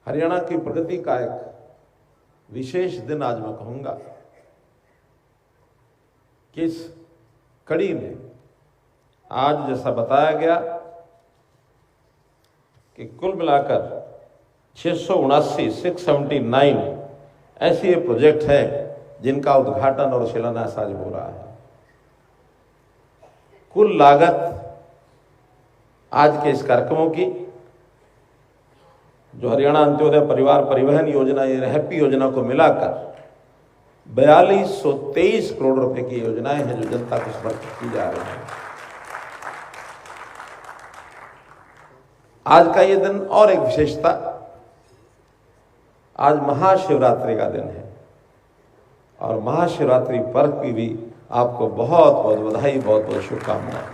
हरियाणा की प्रगति का एक विशेष दिन आज मैं कहूंगा कि इस कड़ी में आज जैसा बताया गया कि कुल मिलाकर 679 ऐसे प्रोजेक्ट हैं जिनका उद्घाटन और शिलान्यास आज हो रहा है। कुल लागत आज के इस कार्यक्रमों की, जो हरियाणा अंत्योदय परिवार परिवहन योजना या हैप्पी योजना को मिलाकर 4223 करोड़ रुपए की योजनाएं हैं जो जनता को समर्पित की जा रही हैं। आज का ये दिन और एक विशेषता, आज महाशिवरात्रि का दिन है और महाशिवरात्रि पर्व की भी आपको बहुत बहुत बधाई, बहुत बहुत शुभकामनाएं।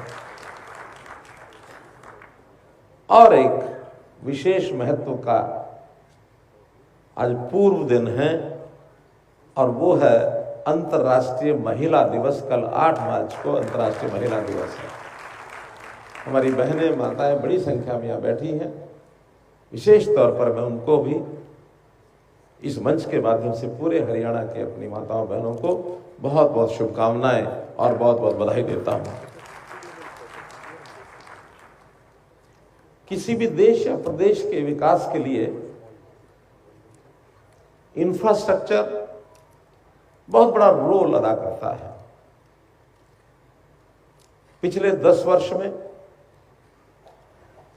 और एक विशेष महत्व का आज पूर्व दिन है और वो है अंतर्राष्ट्रीय महिला दिवस। कल 8 मार्च को अंतर्राष्ट्रीय महिला दिवस है। हमारी बहनें माताएं बड़ी संख्या में यहाँ बैठी हैं। विशेष तौर पर मैं उनको भी इस मंच के माध्यम से पूरे हरियाणा के अपनी माताओं बहनों को बहुत बहुत शुभकामनाएं और बहुत बहुत बधाई देता हूं। किसी भी देश या प्रदेश के विकास के लिए इंफ्रास्ट्रक्चर बहुत बड़ा रोल अदा करता है। पिछले 10 वर्ष में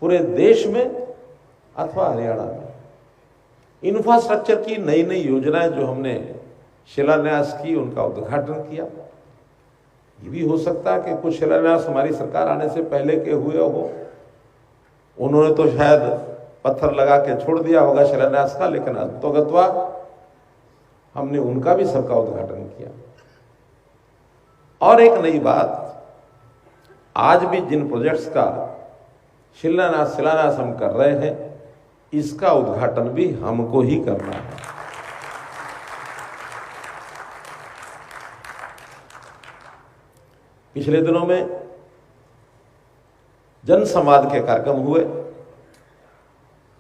पूरे देश में अथवा हरियाणा में इंफ्रास्ट्रक्चर की नई नई योजनाएं जो हमने शिलान्यास की, उनका उद्घाटन किया। ये भी हो सकता है कि कुछ शिलान्यास हमारी सरकार आने से पहले के हुए हो, उन्होंने तो शायद पत्थर लगा के छोड़ दिया होगा शिलान्यास का, लेकिन अंतोगत्वा हमने उनका भी सबका उद्घाटन किया। और एक नई बात, आज भी जिन प्रोजेक्ट्स का शिलान्यास हम कर रहे हैं, इसका उद्घाटन भी हमको ही करना है। पिछले दिनों में जन संवाद के कार्यक्रम हुए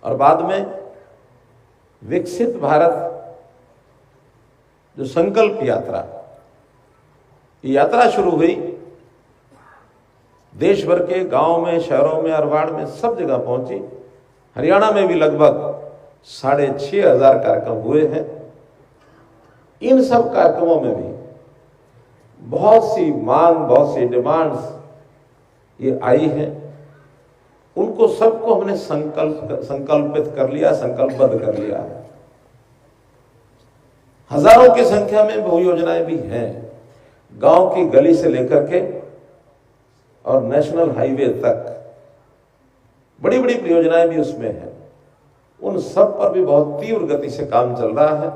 और बाद में विकसित भारत जो संकल्प यात्रा, ये यात्रा शुरू हुई। देश भर के गांव में, शहरों में, अरवाड़ में, सब जगह पहुंची। हरियाणा में भी लगभग 6500 कार्यक्रम हुए हैं। इन सब कार्यक्रमों में भी बहुत सी मांग, बहुत सी डिमांड्स ये आई हैं। उनको सबको हमने संकल्पित कर लिया, संकल्पबद्ध कर लिया है। हजारों की संख्या में वो योजनाएं भी हैं। गांव की गली से लेकर के और नेशनल हाईवे तक बड़ी बड़ी परियोजनाएं भी उसमें हैं। उन सब पर भी बहुत तीव्र गति से काम चल रहा है।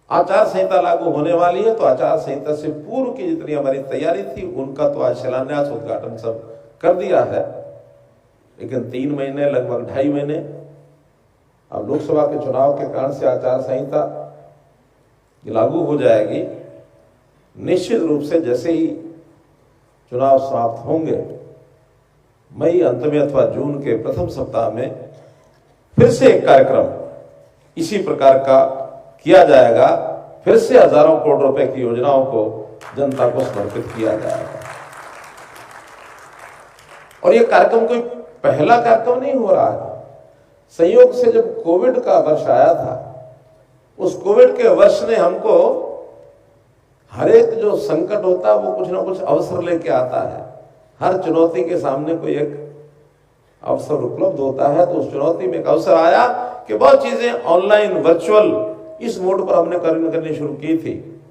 आचार संहिता लागू होने वाली है, तो आचार संहिता से पूर्व की जितनी हमारी तैयारी थी उनका तो आज शिलान्यास, उद्घाटन सब कर दिया है। लेकिन 3 महीने, लगभग 2.5 महीने अब लोकसभा के चुनाव के कारण से आचार संहिता लागू हो जाएगी। निश्चित रूप से जैसे ही चुनाव समाप्त होंगे, मई अंत में अथवा जून के प्रथम सप्ताह में फिर से एक कार्यक्रम इसी प्रकार का किया जाएगा। फिर से हजारों करोड़ रुपए की योजनाओं को जनता को समर्पित किया जाएगा। और ये कार्यक्रम कोई पहला कार्यक्रम नहीं हो रहा है। संयोग से जब कोविड का वर्ष आया था, उस कोविड के वर्ष ने हमको, हर एक जो संकट होता है वो कुछ ना कुछ अवसर लेके आता है। हर चुनौती के सामने कोई एक अवसर उपलब्ध होता है। तो उस चुनौती में एक अवसर आया कि बहुत चीजें ऑनलाइन, वर्चुअल, इस मोड पर हमने करनी शुरू की थी।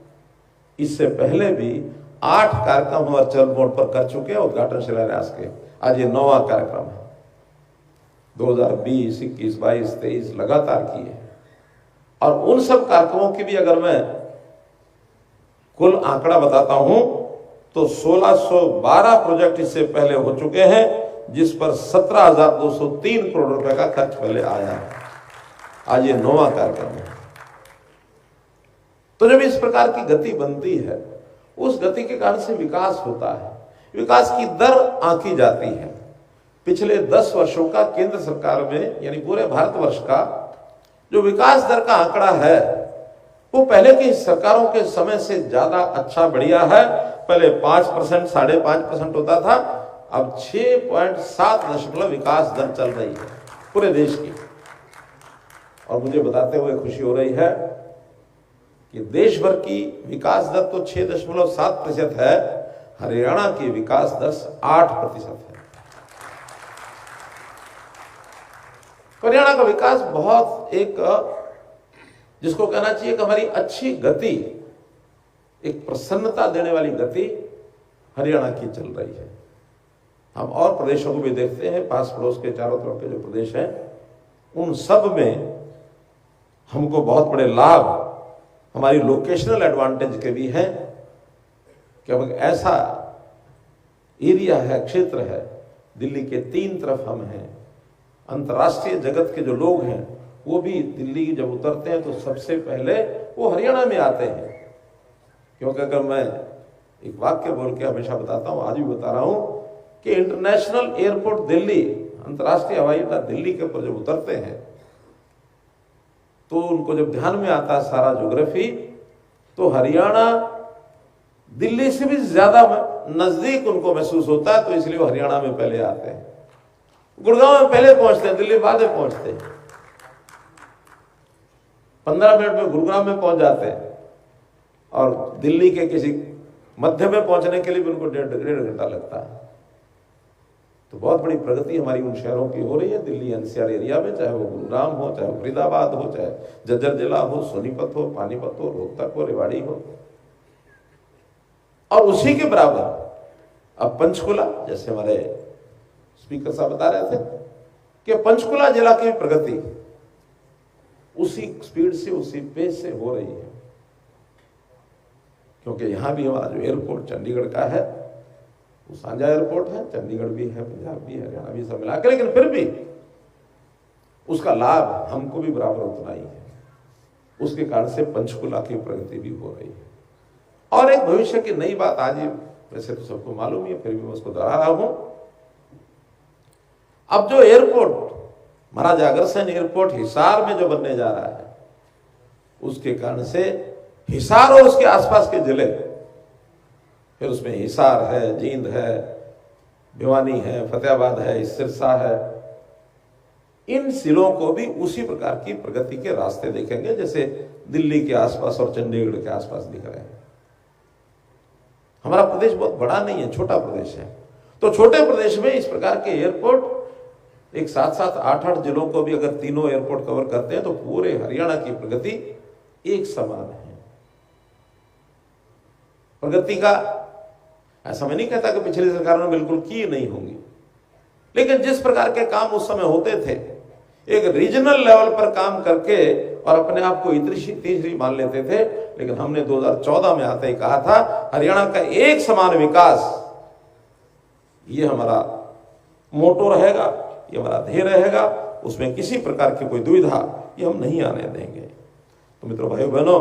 इससे पहले भी 8 कार्यक्रम हम वर्चुअल मोड पर कर चुके हैं उद्घाटन शिलान्यास के। आज ये 9वां कार्यक्रम है। 2020, 21, 22, 23 लगातार किए। और उन सब कार्यक्रमों की भी अगर मैं कुल आंकड़ा बताता हूं तो 1612 प्रोजेक्ट इससे पहले हो चुके हैं, जिस पर 17,203 करोड़ रुपए का खर्च पहले आया है। आज ये 9वां कार्यक्रम है। तो जब इस प्रकार की गति बनती है, उस गति के कारण से विकास होता है। विकास की दर आंकी जाती है। पिछले 10 वर्षों का केंद्र सरकार में यानी पूरे भारतवर्ष का जो विकास दर का आंकड़ा है वो पहले की सरकारों के समय से ज्यादा अच्छा बढ़िया है। पहले 5%, 5.5% होता था, अब 6.7 विकास दर चल रही है पूरे देश की। और मुझे बताते हुए खुशी हो रही है कि देश भर की विकास दर तो 6.7% है, हरियाणा की विकास दर 8% है। हरियाणा का विकास बहुत एक जिसको कहना चाहिए कि हमारी अच्छी गति, एक प्रसन्नता देने वाली गति हरियाणा की चल रही है। हम और प्रदेशों को भी देखते हैं, पास पड़ोस के चारों तरफ के जो प्रदेश हैं उन सब में हमको बहुत बड़े लाभ हमारी लोकेशनल एडवांटेज के भी हैं कि अब ऐसा एरिया है, क्षेत्र है, दिल्ली के 3 तरफ हम हैं। अंतर्राष्ट्रीय जगत के जो लोग हैं वो भी दिल्ली जब उतरते हैं तो सबसे पहले वो हरियाणा में आते हैं। क्योंकि अगर मैं एक वाक्य बोल के हमेशा बताता हूं, आज भी बता रहा हूं कि इंटरनेशनल एयरपोर्ट दिल्ली, अंतर्राष्ट्रीय हवाई अड्डा दिल्ली के ऊपर जब उतरते हैं तो उनको जब ध्यान में आता है सारा ज्योग्राफी, तो हरियाणा दिल्ली से भी ज्यादा नजदीक उनको महसूस होता है, तो इसलिए वो हरियाणा में पहले आते हैं। गुड़गांव में पहले पहुंचते हैं, दिल्ली बाद में पहुंचते हैं। 15 मिनट में गुरुग्राम में पहुंच जाते हैं और दिल्ली के किसी मध्य में पहुंचने के लिए भी उनको 1.5 घंटा लगता है। तो बहुत बड़ी प्रगति हमारी उन शहरों की हो रही है दिल्ली एनसीआर एरिया में, चाहे वो गुरुग्राम हो, चाहे वो फरीदाबाद हो, चाहे झज्जर जिला हो, सोनीपत हो, पानीपत हो, रोहतक हो, रेवाड़ी हो। और उसी के बराबर अब पंचकुला, जैसे हमारे स्पीकर साहब बता रहे थे कि पंचकुला जिला की प्रगति उसी स्पीड से, उसी पेस से हो रही है। क्योंकि यहां भी हमारा जो एयरपोर्ट चंडीगढ़ का है वो साझा एयरपोर्ट है, चंडीगढ़ भी है, पंजाब भी है, हरियाणा भी, सब मिलाकर, लेकिन फिर भी उसका लाभ हमको भी बराबर उतना ही है। उसके कारण से पंचकुला की प्रगति भी हो रही है। और एक भविष्य की नई बात आज वैसे तो सबको मालूम ही है, फिर भी मैं उसको दोहरा रहा हूं। अब जो एयरपोर्ट महाराजा अग्रसेन एयरपोर्ट हिसार में जो बनने जा रहा है, उसके कारण से हिसार और उसके आसपास के जिले, फिर उसमें हिसार है, जींद है, भिवानी है, फतेहाबाद है, सिरसा है, इन जिलों को भी उसी प्रकार की प्रगति के रास्ते देखेंगे जैसे दिल्ली के आसपास और चंडीगढ़ के आसपास दिख रहे हैं। हमारा प्रदेश बहुत बड़ा नहीं है, छोटा प्रदेश है। तो छोटे प्रदेश में इस प्रकार के एयरपोर्ट एक 7-7, 8-8 जिलों को भी अगर तीनों एयरपोर्ट कवर करते हैं तो पूरे हरियाणा की प्रगति एक समान है। प्रगति का ऐसा मैं नहीं कहता कि पिछली सरकारों ने बिल्कुल की नहीं होंगी, लेकिन जिस प्रकार के काम उस समय होते थे, एक रीजनल लेवल पर काम करके और अपने आप को तीसरी मान लेते थे, लेकिन हमने 2014 में आते ही कहा था हरियाणा का एक समान विकास, ये हमारा मोटो रहेगा, ये हमारा ध्येय रहेगा, उसमें किसी प्रकार की कोई दुविधा ये हम नहीं आने देंगे। तो मित्रों, भाइयों बहनों,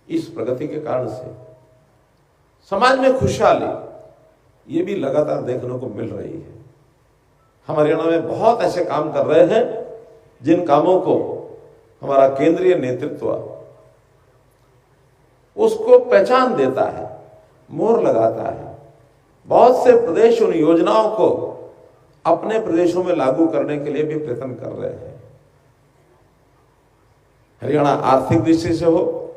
इस प्रगति के कारण से समाज में खुशहाली ये भी लगातार देखने को मिल रही है। हम हरियाणा में बहुत ऐसे काम कर रहे हैं जिन कामों को हमारा केंद्रीय नेतृत्व उसको पहचान देता है, मोहर लगाता है। बहुत से प्रदेश उन योजनाओं को अपने प्रदेशों में लागू करने के लिए भी प्रयत्न कर रहे हैं। हरियाणा आर्थिक दृष्टि से हो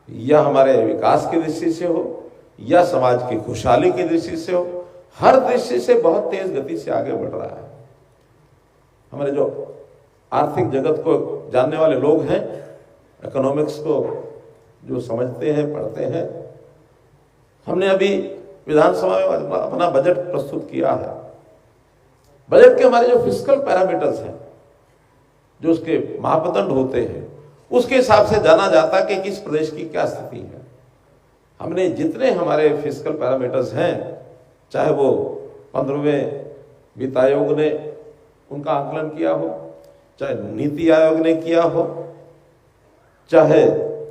या हमारे विकास की दृष्टि से हो या समाज की खुशहाली की दृष्टि से हो, हर दृष्टि से बहुत तेज गति से आगे बढ़ रहा है। हमारे जो आर्थिक जगत को जानने वाले लोग हैं, इकोनॉमिक्स को जो समझते हैं, पढ़ते हैं, हमने अभी विधानसभा में अपना बजट प्रस्तुत किया है। बजट के हमारे जो फिस्कल पैरामीटर्स हैं, जो उसके मापदंड होते हैं, उसके हिसाब से जाना जाता है कि किस प्रदेश की क्या स्थिति है। हमने जितने हमारे फिस्कल पैरामीटर्स हैं, चाहे वो 15वें वित्त आयोग ने उनका आकलन किया हो, चाहे नीति आयोग ने किया हो, चाहे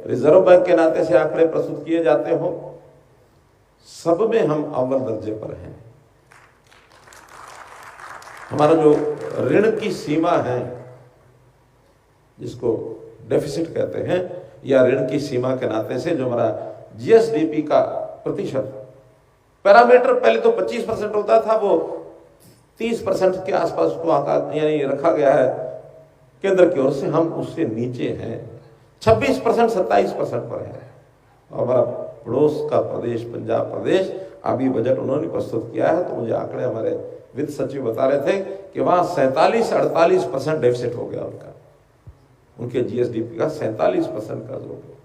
रिजर्व बैंक के नाते से आंकड़े प्रस्तुत किए जाते हो, सब में हम अव्वल दर्जे पर हैं। हमारा जो ऋण की सीमा है, जिसको डेफिसिट कहते हैं, या ऋण की सीमा के नाते से जो हमारा जीएसडीपी का प्रतिशत पैरामीटर पहले तो 25% होता था, वो 30% के आसपास को आकार यानी रखा गया है केंद्र की ओर से। हम उससे नीचे हैं, 26% 27% पर है। और हमारा पड़ोस का प्रदेश पंजाब प्रदेश, अभी बजट उन्होंने प्रस्तुत किया है, तो मुझे आंकड़े हमारे वित्त सचिव बता रहे थे कि वहां 47-48% डेफिसिट हो गया उनका, उनके जीएसडीपी का 47% कर्ज हो गया।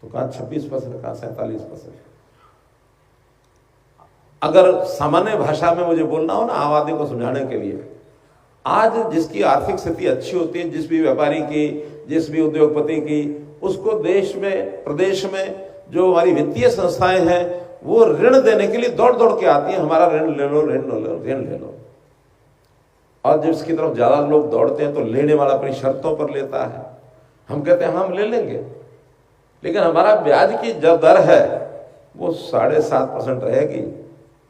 तो कहा 26%, कहा 47%। अगर सामान्य भाषा में मुझे बोलना हो ना आम आदमी को समझाने के लिए, आज जिसकी आर्थिक स्थिति अच्छी होती है, जिस भी व्यापारी की, जिस भी उद्योगपति की, उसको देश में, प्रदेश में जो हमारी वित्तीय संस्थाएं हैं वो ऋण देने के लिए दौड़ दौड़ के आती हैं, हमारा ऋण ले लो, ऋण ले लो, ऋण ले लो। और जिसकी तरफ ज्यादा लोग दौड़ते हैं तो लेने वाला अपनी शर्तों पर लेता है। हम कहते हैं हम ले लेंगे, लेकिन हमारा ब्याज की जो दर है वो 7.5% रहेगी,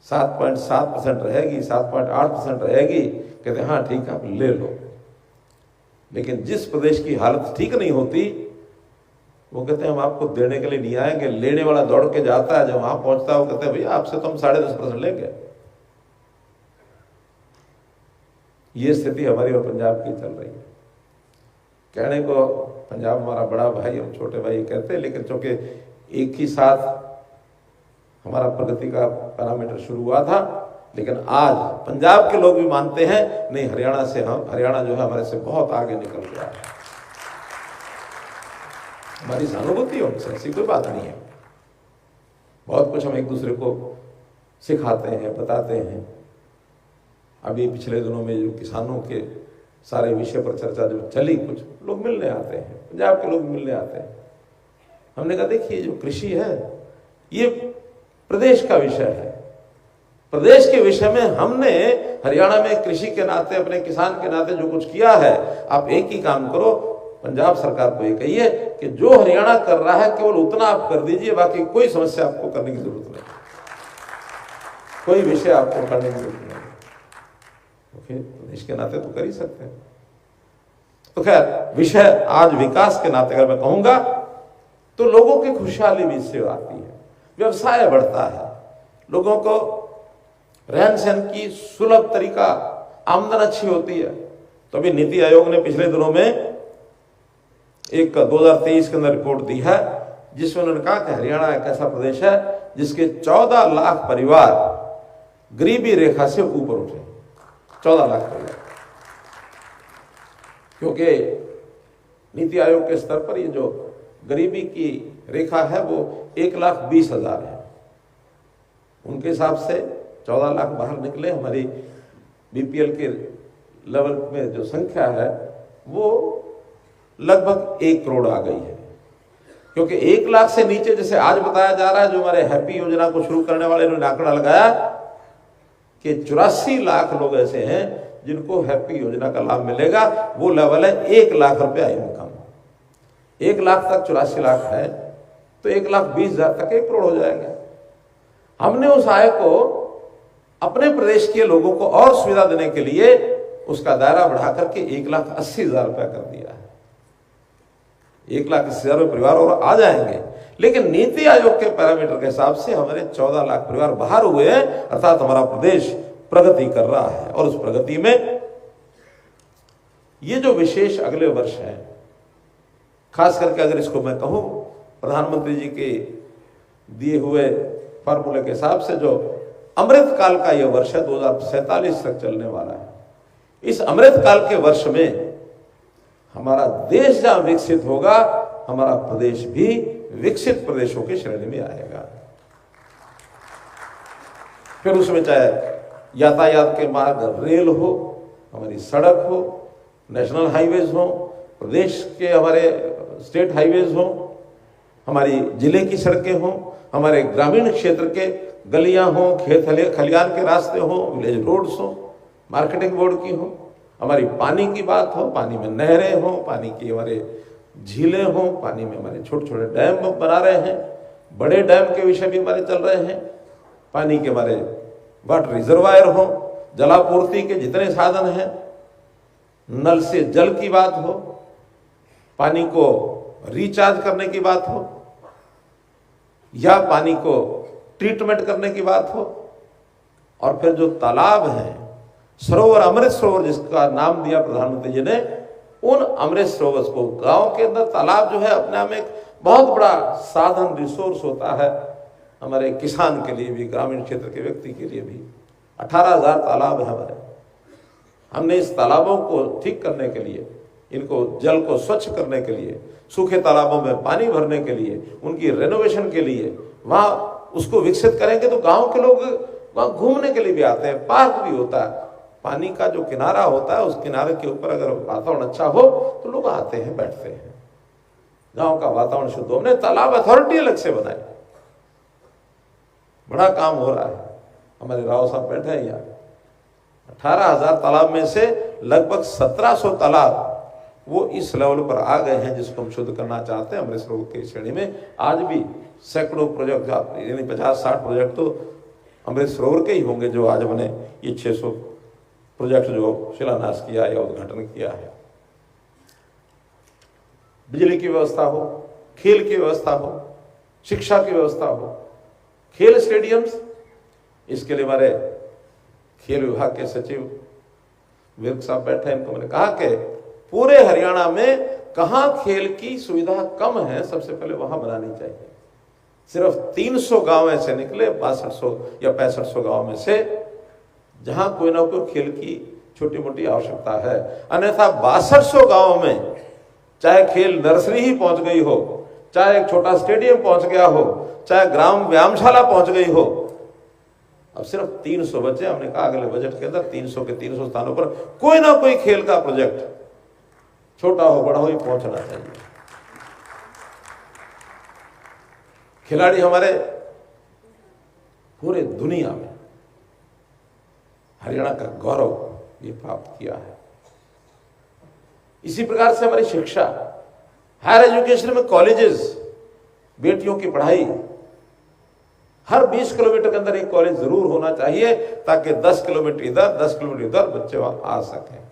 7.7% रहेगी, 7.8% रहेगी। कहते हैं हाँ ठीक है आप ले लो। लेकिन जिस प्रदेश की हालत ठीक नहीं होती, वो कहते हैं हम आपको देने के लिए नहीं आएंगे। लेने वाला दौड़ के जाता है, जब वहां पहुंचता है वो कहते हैं भैया आपसे तो हम 10.5% लेंगे। ये स्थिति हमारी और पंजाब की चल रही है। कहने को पंजाब हमारा बड़ा भाई, हम छोटे भाई कहते हैं, लेकिन चूंकि एक ही साथ हमारा प्रगति का पैरामीटर शुरू हुआ था, लेकिन आज पंजाब के लोग भी मानते हैं नहीं, हरियाणा जो है हमारे से बहुत आगे निकल गया है। हमारी सहानुभूति उनसे, ऐसी कोई बात नहीं है। बहुत कुछ हम एक दूसरे को सिखाते हैं, बताते हैं। अभी पिछले दिनों में जो किसानों के सारे विषय पर चर्चा जो चली, कुछ लोग मिलने आते हैं, पंजाब के लोग मिलने आते हैं। हमने कहा देखिए जो कृषि है ये प्रदेश का विषय है। प्रदेश के विषय में हमने हरियाणा में कृषि के नाते, अपने किसान के नाते जो कुछ किया है, आप एक ही काम करो, पंजाब सरकार को ये कहिए कि जो हरियाणा कर रहा है केवल उतना आप कर दीजिए, बाकी कोई समस्या आपको करने की जरूरत नहीं, कोई विषय आपको करने की जरूरत नहीं। प्रदेश के नाते तो कर ही सकते हैं। तो खैर विषय आज विकास के नाते अगर मैं कहूंगा तो लोगों की खुशहाली भी इससे आती है, व्यवसाय बढ़ता है, लोगों को रहन सहन की सुलभ तरीका, आमदन अच्छी होती है। तो अभी नीति आयोग ने पिछले दिनों में एक 2023 के अंदर रिपोर्ट दी है, जिसमें उन्होंने कहा कि हरियाणा एक ऐसा प्रदेश है जिसके 14 लाख परिवार गरीबी रेखा से ऊपर उठे। 14 लाख परिवार, क्योंकि नीति आयोग के स्तर पर ये जो गरीबी की रेखा है वो 1,20,000 है। उनके हिसाब से 14 लाख बाहर निकले। हमारी बीपीएल के लेवल में जो संख्या है वो लगभग 1 करोड़ आ गई है, क्योंकि 1 लाख से नीचे, जैसे आज बताया जा रहा है, जो हमारे हैप्पी योजना को शुरू करने वाले ने आंकड़ा लगाया कि 84 लाख लोग ऐसे हैं जिनको हैप्पी योजना का लाभ मिलेगा। वो लेवल है 1 लाख रुपया इनकम। 1 लाख तक 84 लाख है, तो 1,20,000 तक 1 करोड़ हो जाएंगे। हमने उस आय को अपने प्रदेश के लोगों को और सुविधा देने के लिए उसका दायरा बढ़ा करके 1,80,000 रुपया कर दिया है। 1,80,000 परिवार और आ जाएंगे, लेकिन नीति आयोग के पैरामीटर के हिसाब से हमारे 14 लाख परिवार बाहर हुए हैं, अर्थात हमारा प्रदेश प्रगति कर रहा है। और उस प्रगति में ये जो विशेष अगले वर्ष है, खास करके अगर इसको मैं कहूं, प्रधानमंत्री जी के दिए हुए फॉर्मूले के हिसाब से जो अमृत काल का यह वर्ष है, 2047 तक चलने वाला है। इस अमृत काल के वर्ष में हमारा देश जहां विकसित होगा, हमारा प्रदेश भी विकसित प्रदेशों की श्रेणी में आएगा। फिर उसमें चाहे यातायात के मार्ग, रेल हो, हमारी सड़क हो, नेशनल हाईवेज हो, प्रदेश के हमारे स्टेट हाईवेज हो, हमारी जिले की सड़कें हो, हमारे ग्रामीण क्षेत्र के गलियां हो, खेत खलियान के रास्ते हो, विलेज रोड्स हो, मार्केटिंग बोर्ड की हो, हमारी पानी की बात हो, पानी में नहरें हो, पानी की हमारे झीलें हो, पानी में हमारे छोटे छोटे डैम बना रहे हैं, बड़े डैम के विषय भी हमारे चल रहे हैं, पानी के हमारे वाटर रिजर्वायर हो, जलापूर्ति के जितने साधन हैं, नल से जल की बात हो, पानी को रिचार्ज करने की बात हो, या पानी को ट्रीटमेंट करने की बात हो, और फिर जो तालाब हैं, सरोवर, अमृत सरोवर जिसका नाम दिया प्रधानमंत्री जी ने, उन अमृत सरोवर को, गांव के अंदर तालाब जो है अपने आप में एक बहुत बड़ा साधन, रिसोर्स होता है हमारे किसान के लिए भी, ग्रामीण क्षेत्र के व्यक्ति के लिए भी। 18,000 तालाब है हमारे। हमने इस तालाबों को ठीक करने के लिए, इनको जल को स्वच्छ करने के लिए, सूखे तालाबों में पानी भरने के लिए, उनकी रेनोवेशन के लिए, वहां उसको विकसित करेंगे तो गांव के लोग वहां घूमने के लिए भी आते हैं। पार्क भी होता है, पानी का जो किनारा होता है उस किनारे के ऊपर अगर वातावरण अच्छा हो तो लोग आते हैं, बैठते हैं, गांव का वातावरण शुद्ध हो। हमने तालाब अथॉरिटी अलग से बनाई, बड़ा काम हो रहा है। हमारे राव साहब बैठे हैं यहाँ। 18,000 तालाब में से लगभग 1700 तालाब वो इस लेवल पर आ गए हैं जिसको हम शुद्ध करना चाहते हैं। अमृत सरोवर की श्रेणी में आज भी सैकड़ों प्रोजेक्ट, यानी 50-60 प्रोजेक्ट तो अमृत सरोवर के ही होंगे जो आज हमने ये 600 प्रोजेक्ट जो शिलान्यास किया या उद्घाटन किया है। बिजली की व्यवस्था हो, खेल की व्यवस्था हो, शिक्षा की व्यवस्था हो, खेल स्टेडियम्स, इसके लिए हमारे खेल विभाग के सचिव विर्क साहब बैठे हैं। इनको मैंने कहा कि पूरे हरियाणा में कहां खेल की सुविधा कम है, सबसे पहले वहां बनानी चाहिए। सिर्फ 300 गांव ऐसे निकले 6200 या 6500 गांव में से जहां कोई ना कोई खेल की छोटी मोटी आवश्यकता है। अन्यथा 6200 गांव में चाहे खेल नर्सरी ही पहुंच गई हो, चाहे एक छोटा स्टेडियम पहुंच गया हो, चाहे ग्राम व्यायामशाला पहुंच गई हो, अब सिर्फ 300 बचे। हमने कहा अगले बजट के अंदर 300 के 300 स्थानों पर कोई ना कोई खेल का प्रोजेक्ट, छोटा हो बड़ा हो, पहुंचना चाहिए। खिलाड़ी हमारे पूरे दुनिया में हरियाणा का गौरव ये प्राप्त किया है। इसी प्रकार से हमारी शिक्षा, हायर एजुकेशन में कॉलेजेस, बेटियों की पढ़ाई, हर 20 किलोमीटर के अंदर एक कॉलेज जरूर होना चाहिए ताकि 10 किलोमीटर इधर 10 किलोमीटर इधर बच्चे वहां आ सकें।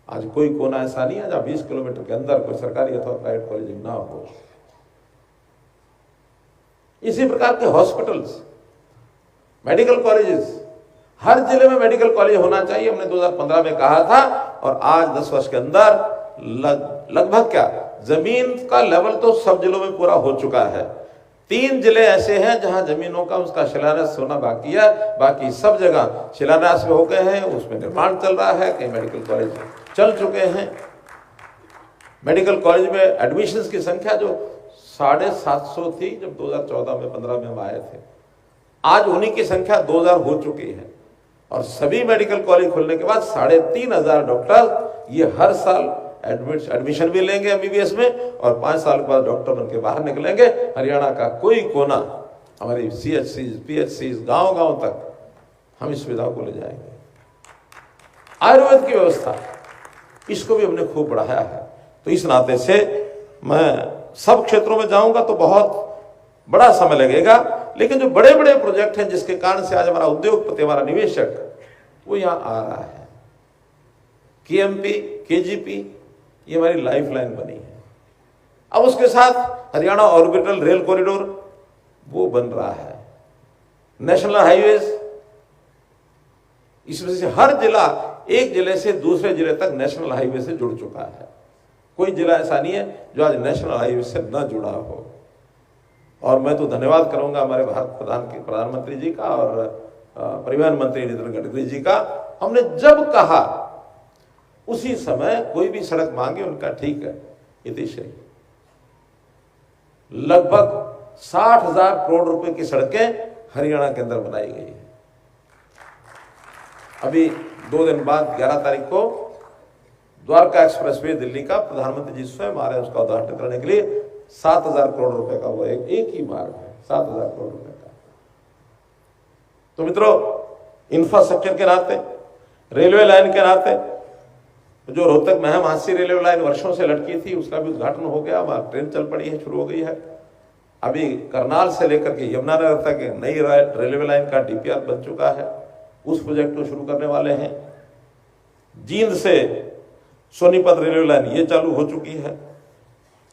आज कोई कोना ऐसा नहीं है जहां 20 किलोमीटर के अंदर कोई सरकारी अथवा प्राइवेट कॉलेज ना हो। इसी प्रकार के हॉस्पिटल्स, मेडिकल कॉलेजेस, हर जिले में मेडिकल कॉलेज होना चाहिए। हमने 2015 में कहा था और आज 10 वर्ष के अंदर लगभग क्या जमीन का लेवल तो सब जिलों में पूरा हो चुका है। 3 जिले ऐसे हैं जहां जमीनों का उसका शिलान्यास होना बाकी है, बाकी सब जगह शिलान्यास हो गए हैं, उसमें निर्माण चल रहा है, कई मेडिकल कॉलेज चल चुके हैं। मेडिकल कॉलेज में एडमिशंस की संख्या जो 750 थी जब 2014 में 15 में हम आए थे, आज उन्हीं की संख्या 2000 हो चुकी है। और सभी मेडिकल कॉलेज खुलने के बाद 3500 डॉक्टर ये हर साल एडमिशन भी लेंगे एमबीबीएस में, और 5 साल के बाद डॉक्टर बनके बाहर निकलेंगे। हरियाणा का कोई कोना, हमारी CHC, PHC, गांव-गांव तक हम इस सुविधा को ले जाएंगे। आयुर्वेद की व्यवस्था, इसको भी हमने खूब बढ़ाया है। तो इस नाते से मैं सब क्षेत्रों में जाऊंगा तो बहुत बड़ा समय लगेगा, लेकिन जो बड़े बड़े प्रोजेक्ट हैं जिसके कारण से आज हमारा उद्योगपति, हमारा निवेशक वो यहां आ रहा है, KMP, KGP, ये हमारी लाइफलाइन बनी है। अब उसके साथ हरियाणा ऑर्बिटल रेल कॉरिडोर वो बन रहा है, नेशनल हाईवेज। इस वजह से हर जिला एक जिले से दूसरे जिले तक नेशनल हाईवे से जुड़ चुका है। कोई जिला ऐसा नहीं है जो आज नेशनल हाईवे से न जुड़ा हो। और मैं तो धन्यवाद करूंगा हमारे प्रधानमंत्री जी का और परिवहन मंत्री नितिन गडकरी जी का। हमने जब कहा उसी समय कोई भी सड़क मांगे, उनका ठीक है, इतिश्री लगभग 60,000 करोड़ रुपए की सड़कें हरियाणा के अंदर बनाई गई है। अभी 2 दिन बाद 11 तारीख को द्वारका एक्सप्रेसवे दिल्ली का प्रधानमंत्री जी स्वयं आ रहे हैं उसका उद्घाटन करने के लिए। 7,000 करोड़ रुपए का वो एक ही मार्ग है, 7,000 करोड़ रुपए का। तो मित्रों, इंफ्रास्ट्रक्चर के नाते, रेलवे लाइन के नाते, जो रोहतक महम हांसी रेलवे लाइन वर्षों से लटकी थी उसका भी उद्घाटन हो गया, वहां ट्रेन चल पड़ी है, शुरू हो गई है। अभी करनाल से लेकर के यमुनानगर तक नई रेलवे लाइन का DPR बन चुका है। उस प्रोजेक्ट को शुरू करने वाले हैं। जींद से सोनीपत रेलवे लाइन ये चालू हो चुकी है।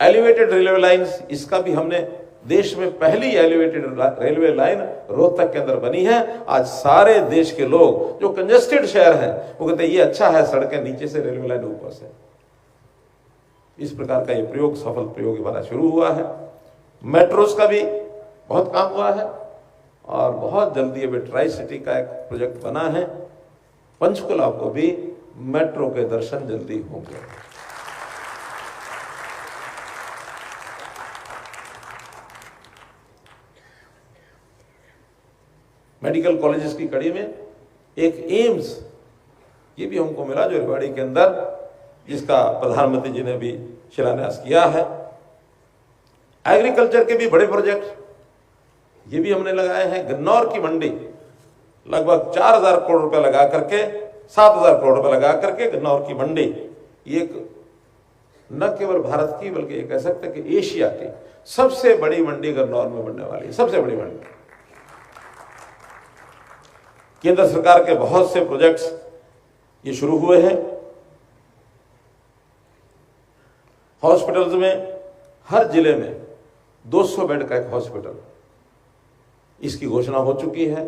एलिवेटेड रेलवे लाइंस, इसका भी हमने देश में पहली एलिवेटेड रेलवे लाइन रोहतक के अंदर बनी है। आज सारे देश के लोग जो कंजेस्टेड शहर हैं वो कहते हैं ये अच्छा है, सड़कें नीचे से, रेलवे लाइन ऊपर से। इस प्रकार का ये प्रयोग, सफल प्रयोग हमारा शुरू हुआ है। मेट्रोस का भी बहुत काम हुआ है और बहुत जल्दी अभी ट्राई सिटी का एक प्रोजेक्ट बना है। पंचकुला को भी मेट्रो के दर्शन जल्दी होंगे। मेडिकल कॉलेजेस की कड़ी में एक एम्स ये भी हमको मिला जो रेवाड़ी के अंदर, जिसका प्रधानमंत्री जी ने भी शिलान्यास किया है। एग्रीकल्चर के भी बड़े प्रोजेक्ट ये भी हमने लगाए हैं। गन्नौर की मंडी लगभग 4000 करोड़ रुपए लगा करके, 7000 करोड़ रुपए लगा करके गन्नौर की मंडी, ये न केवल भारत की बल्कि ये कह सकते हैं कि एशिया की सबसे बड़ी मंडी गन्नौर में बनने वाली है, सबसे बड़ी मंडी। केंद्र सरकार के बहुत से प्रोजेक्ट्स ये शुरू हुए हैं। हॉस्पिटल्स में हर जिले में 200 बेड का एक हॉस्पिटल, इसकी घोषणा हो चुकी है।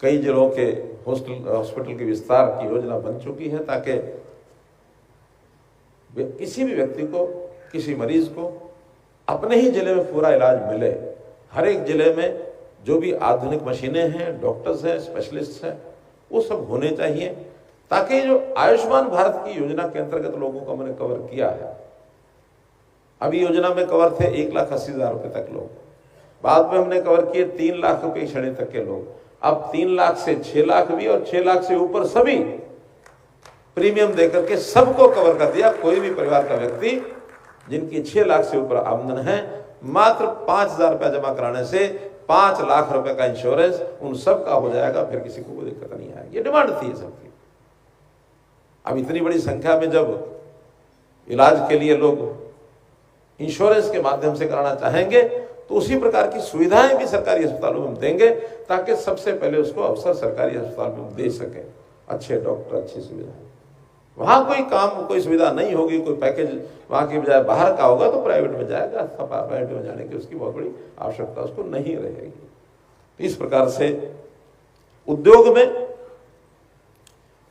कई जिलों के हॉस्पिटल के विस्तार की योजना बन चुकी है ताकि किसी भी व्यक्ति को, किसी मरीज को अपने ही जिले में पूरा इलाज मिले। हर एक जिले में जो भी आधुनिक मशीनें हैं, डॉक्टर्स हैं, स्पेशलिस्ट हैं, वो सब होने चाहिए ताकि जो आयुष्मान भारत की योजना के अंतर्गत लोगों को हमने कवर किया है। अभी योजना में कवर थे 1,80,000 रुपए तक लोग, बाद में हमने कवर किए 3 लाख रुपए की श्रेणी तक के लोग। अब 3 लाख से 6 लाख भी और 6 लाख से ऊपर सभी प्रीमियम देकर के सबको कवर कर दिया। कोई भी परिवार का व्यक्ति जिनकी 6 लाख से ऊपर आमदन है, मात्र 5,000 रुपया जमा कराने से 5 लाख रुपए का इंश्योरेंस उन सब का हो जाएगा। फिर किसी को कोई दिक्कत नहीं आएगी। ये डिमांड थी सबकी। अब इतनी बड़ी संख्या में जब इलाज के लिए लोग इंश्योरेंस के माध्यम से कराना चाहेंगे तो उसी प्रकार की सुविधाएं भी सरकारी अस्पतालों में देंगे ताकि सबसे पहले उसको अवसर सरकारी अस्पताल में दे सके। अच्छे डॉक्टर, अच्छी सुविधाएं। वहां कोई काम, कोई सुविधा नहीं होगी, कोई पैकेज वहां की बजाय बाहर का होगा तो प्राइवेट में जाएगा। प्राइवेट में जाने की उसकी बहुत बड़ी आवश्यकता उसको नहीं रहेगी। इस प्रकार से उद्योग में,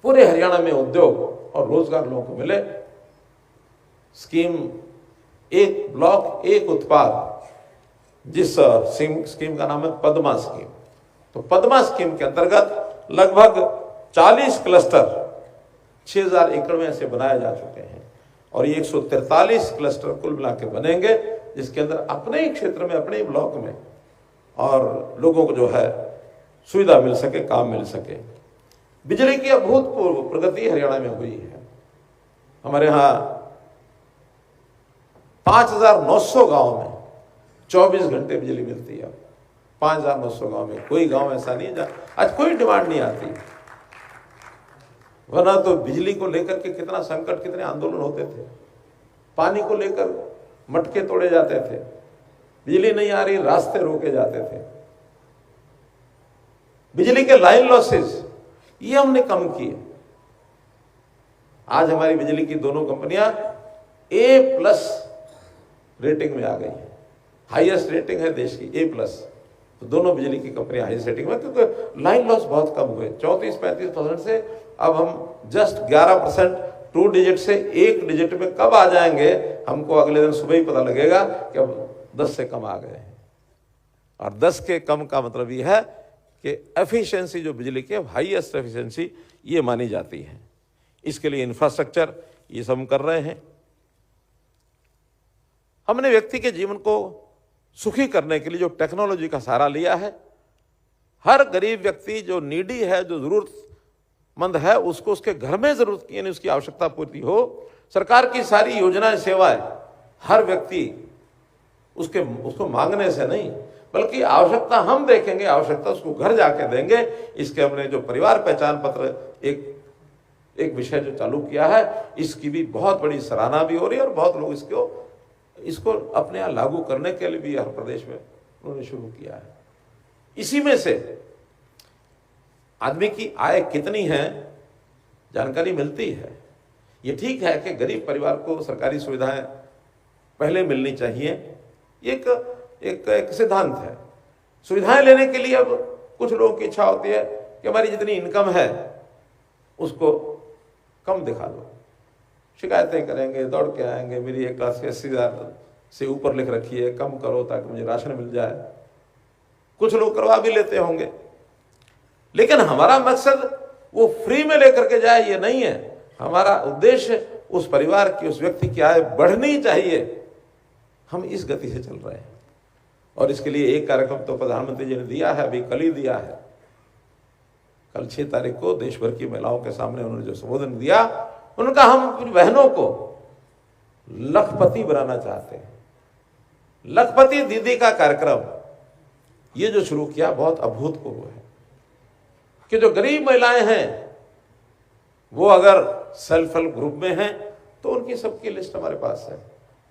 पूरे हरियाणा में उद्योग और रोजगार लोगों को मिले। स्कीम, एक ब्लॉक एक उत्पाद, जिस स्कीम का नाम है पद्मा स्कीम। तो पद्मा स्कीम के अंतर्गत लगभग 40 क्लस्टर 6000 एकड़ में ऐसे बनाए जा चुके हैं और ये 143 क्लस्टर कुल मिला के बनेंगे, जिसके अंदर अपने ही क्षेत्र में, अपने ही ब्लॉक में और लोगों को जो है सुविधा मिल सके, काम मिल सके। बिजली की अभूतपूर्व प्रगति हरियाणा में हुई है। हमारे यहाँ 5,900 गांव में 24 घंटे बिजली मिलती है। 5,900 गांव में कोई गांव ऐसा नहीं है जहां आज कोई डिमांड नहीं आती। वरना तो बिजली को लेकर के कितना संकट, कितने आंदोलन होते थे। पानी को लेकर मटके तोड़े जाते थे, बिजली नहीं आ रही, रास्ते रोके जाते थे। बिजली के लाइन लॉसेस ये हमने कम किए। आज हमारी बिजली की दोनों कंपनियां A+ रेटिंग में आ गई है। हाईएस्ट रेटिंग है देश की A+। तो दोनों बिजली की कंपनियां हाईएस्ट रेटिंग में, क्योंकि लाइन लॉस बहुत कम हुए। 34-35% से अब हम जस्ट 11%, 2 डिजिट से 1 डिजिट में कब आ जाएंगे हमको अगले दिन सुबह ही पता लगेगा कि अब 10 से कम आ गए हैं। और 10 के कम का मतलब ये है कि एफिशिएंसी जो बिजली की हाईएस्ट एफिशिएंसी ये मानी जाती है। इसके लिए इंफ्रास्ट्रक्चर ये सब हम कर रहे हैं। हमने व्यक्ति के जीवन को सुखी करने के लिए जो टेक्नोलॉजी का सहारा लिया है, हर गरीब व्यक्ति जो नीडी है, जो जरूरतमंद है, उसको उसके घर में जरूरत की, यानी उसकी आवश्यकता पूर्ति हो। सरकार की सारी योजनाएं, सेवाएं हर व्यक्ति उसको मांगने से नहीं, बल्कि आवश्यकता हम देखेंगे, आवश्यकता उसको घर जाके देंगे। इसके हमने जो परिवार पहचान पत्र एक विषय जो चालू किया है, इसकी भी बहुत बड़ी सराहना भी हो रही है और बहुत लोग इसको अपने यहाँ लागू करने के लिए भी हर प्रदेश में उन्होंने शुरू किया है। इसी में से आदमी की आय कितनी है जानकारी मिलती है। ये ठीक है कि गरीब परिवार को सरकारी सुविधाएं पहले मिलनी चाहिए, एक एक, एक सिद्धांत है। सुविधाएं लेने के लिए अब कुछ लोगों की इच्छा होती है कि हमारी जितनी इनकम है उसको कम दिखा दो, शिकायतें करेंगे, दौड़ के आएंगे, मेरी 1,80,000 से ऊपर लिख रखी है, कम करो ताकि मुझे राशन मिल जाए। कुछ लोग करवा भी लेते होंगे, लेकिन हमारा मकसद वो फ्री में लेकर के जाए ये नहीं है। हमारा उद्देश्य उस परिवार की, उस व्यक्ति की आय बढ़नी चाहिए। हम इस गति से चल रहे हैं और इसके लिए एक कार्यक्रम तो प्रधानमंत्री जी ने दिया है, अभी कल ही दिया है। कल 6 तारीख को देश भर की महिलाओं के सामने उन्होंने जो संबोधन दिया, उनका हम अपनी बहनों को लखपति बनाना चाहते हैं। लखपति दीदी का कार्यक्रम ये जो शुरू किया बहुत अभूतपूर्व है कि जो गरीब महिलाएं हैं वो अगर सेल्फ हेल्प ग्रुप में हैं तो उनकी सबकी लिस्ट हमारे पास है।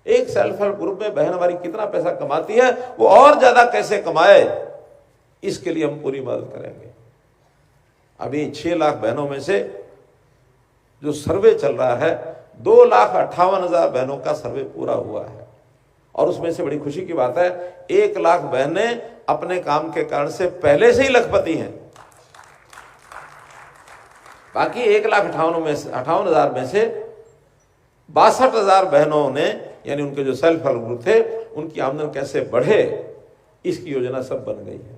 एक सेल्फ हेल्प ग्रुप में बहन हमारी कितना पैसा कमाती है, वो और ज्यादा कैसे कमाए, इसके लिए हम पूरी मदद करेंगे। अभी 6 लाख बहनों में से जो सर्वे चल रहा है, 2,58,000 बहनों का सर्वे पूरा हुआ है और उसमें से बड़ी खुशी की बात है 1 लाख बहनें अपने काम के कारण से पहले से ही लखपति हैं। बाकी 1,58,000 में से 62,000 बहनों ने, यानी उनके जो सेल्फ हेल्प ग्रुप थे, उनकी आमदन कैसे बढ़े इसकी योजना सब बन गई है।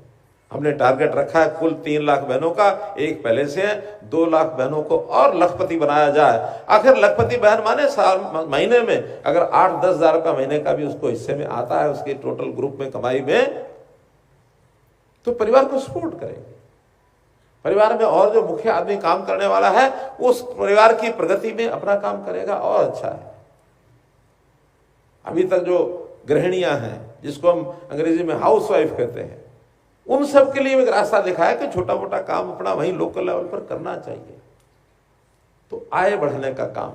हमने टारगेट रखा है कुल 3 लाख बहनों का, एक पहले से है, 2 लाख बहनों को और लखपति बनाया जाए। आखिर लखपति बहन माने साल महीने में अगर 8-10 हजार रुपया महीने का भी उसको हिस्से में आता है उसके टोटल ग्रुप में कमाई में, तो परिवार को सपोर्ट करेंगे। परिवार में और जो मुख्य आदमी काम करने वाला है उस परिवार की प्रगति में अपना काम करेगा और अच्छा है। अभी तक जो गृहिणियां हैं, जिसको हम अंग्रेजी में हाउसवाइफ कहते हैं, उन सब के लिए एक रास्ता दिखाया कि छोटा मोटा काम अपना वहीं लोकल लेवल पर करना चाहिए, तो आय बढ़ाने का काम।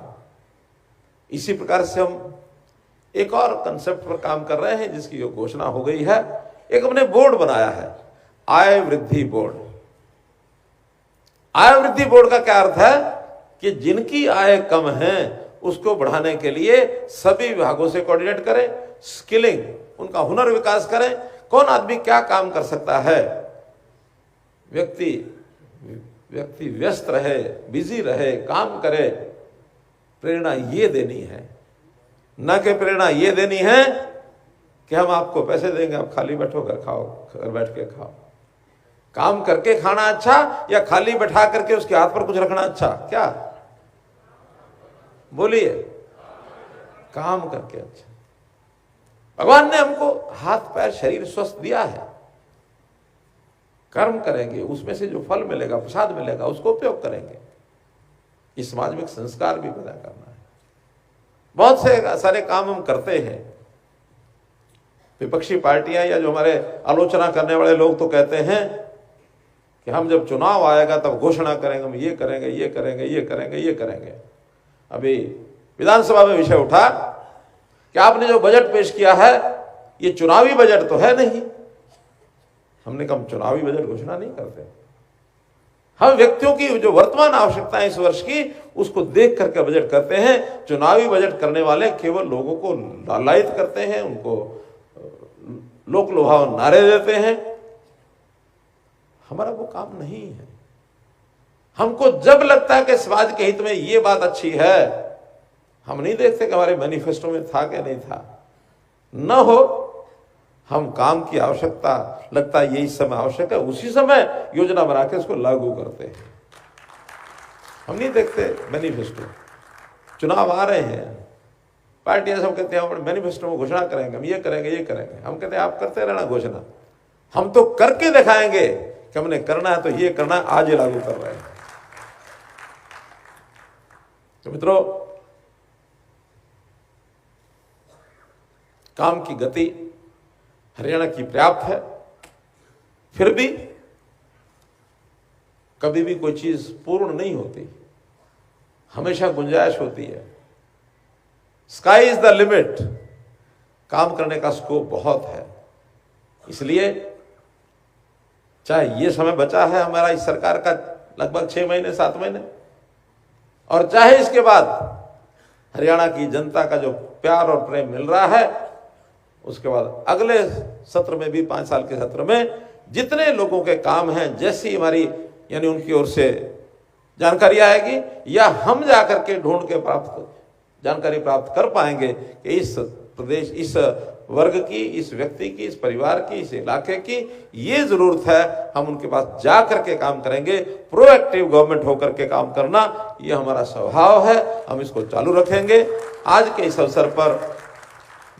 इसी प्रकार से हम एक और कंसेप्ट पर काम कर रहे हैं जिसकी जो घोषणा हो गई है। एक हमने बोर्ड बनाया है, आय वृद्धि बोर्ड। आय वृद्धि बोर्ड का क्या अर्थ है कि जिनकी आय कम है उसको बढ़ाने के लिए सभी विभागों से कोऑर्डिनेट करें, स्किलिंग, उनका हुनर विकास करें, कौन आदमी क्या काम कर सकता है। व्यक्ति व्यस्त रहे, बिजी रहे, काम करे, प्रेरणा ये देनी है, न कि प्रेरणा ये देनी है कि हम आपको पैसे देंगे, आप खाली बैठो, घर खाओ, घर बैठ के खाओ। काम करके खाना अच्छा या खाली बैठा करके उसके हाथ पर कुछ रखना अच्छा? क्या बोलिए? काम करके अच्छा। भगवान ने हमको हाथ पैर शरीर स्वस्थ दिया है, कर्म करेंगे, उसमें से जो फल मिलेगा, प्रसाद मिलेगा, उसको उपयोग करेंगे। इस समाज में एक संस्कार भी पैदा करना है। बहुत से सारे काम हम करते हैं। विपक्षी पार्टियां या जो हमारे आलोचना करने वाले लोग तो कहते हैं कि हम जब चुनाव आएगा तब घोषणा करेंगे, हम ये करेंगे, ये करेंगे, ये करेंगे, ये करेंगे। अभी विधानसभा में विषय उठा कि आपने जो बजट पेश किया है ये चुनावी बजट तो है नहीं। हमने कहा चुनावी बजट घोषणा नहीं करते, हम व्यक्तियों की जो वर्तमान आवश्यकताएं इस वर्ष की उसको देख करके बजट करते हैं। चुनावी बजट करने वाले केवल लोगों को लालायित करते हैं, उनको लोक लुभावन नारे देते हैं। हमारा वो काम नहीं है। हमको जब लगता है कि समाज के हित में ये बात अच्छी है, हम नहीं देखते कि हमारे मैनिफेस्टो में था कि नहीं था। न हो, हम काम की आवश्यकता लगता है यही समय आवश्यक है, उसी समय योजना बना के उसको लागू करते हैं। हम नहीं देखते मैनिफेस्टो। चुनाव आ रहे हैं, पार्टियां सब कहते हैं हम मैनिफेस्टो में घोषणा करेंगे, हम ये करेंगे, ये करेंगे। हम कहते हैं आप करते रहना घोषणा, हम तो करके दिखाएंगे कि हमने करना है, तो ये करना है, आज ये लागू कर रहे हैं। तो मित्रों, काम की गति हरियाणा की पर्याप्त है, फिर भी कभी भी कोई चीज पूर्ण नहीं होती, हमेशा गुंजाइश होती है। Sky is the limit. काम करने का स्कोप बहुत है। इसलिए चाहे ये समय बचा है हमारा इस सरकार का लगभग 6 महीने 7 महीने, और चाहे इसके बाद हरियाणा की जनता का जो प्यार और प्रेम मिल रहा है, उसके बाद अगले सत्र में भी 5 साल के सत्र में जितने लोगों के काम हैं, जैसी हमारी यानी उनकी ओर से जानकारी आएगी या हम जाकर के ढूंढ के जानकारी प्राप्त कर पाएंगे कि इस प्रदेश, इस वर्ग की, इस व्यक्ति की, इस परिवार की, इस इलाके की ये जरूरत है, हम उनके पास जा करके काम करेंगे। प्रोएक्टिव गवर्नमेंट होकर के काम करना ये हमारा स्वभाव है, हम इसको चालू रखेंगे। आज के इस अवसर पर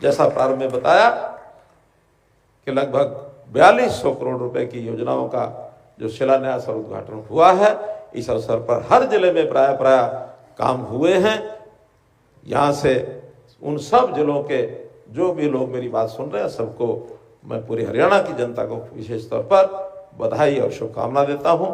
जैसा प्रारंभ में बताया कि लगभग 4200 करोड़ रुपए की योजनाओं का जो शिलान्यास और उद्घाटन हुआ है, इस अवसर पर हर जिले में प्राय काम हुए हैं। यहाँ से उन सब जिलों के जो भी लोग मेरी बात सुन रहे हैं, सबको मैं पूरी हरियाणा की जनता को विशेष तौर पर बधाई और शुभकामना देता हूँ।